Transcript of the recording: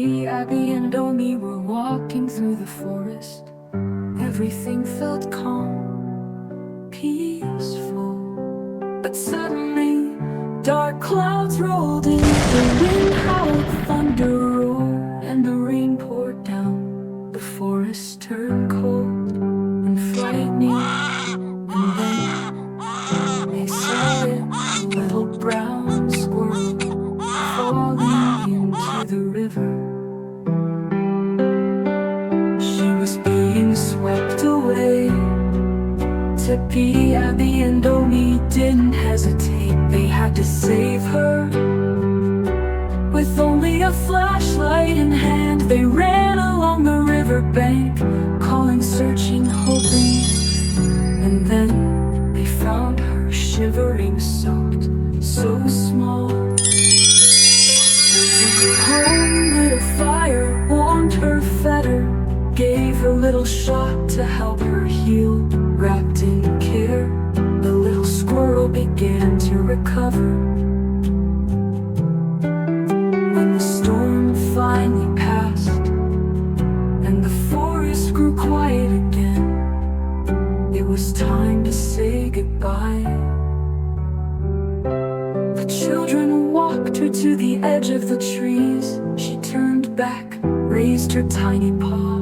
Tapy, Abby, and Omi were walking through the forest. Everything felt calm, peaceful. But suddenly, dark clouds rolled in. The wind howled, thunder roared, and the rain poured down. The forest turned cold and frightening. And then they saw it, a little brown squirrel falling into the river. She was being swept away. Tapy, Abby, and Omi didn't hesitate. They had to save her. With only a flashlight in hand, they ran along the riverbank, calling, searching, hoping. And then they found her shivering, soaked, so small. Home, lit a fire, warmed her, fed her, gave her little shot to help her heal. Wrapped in care, the little squirrel began to recover. When the storm finally passed and the forest grew quiet again, it was time to say goodbye. The children walked her to the edge of the trees. She turned back, raised her tiny paw.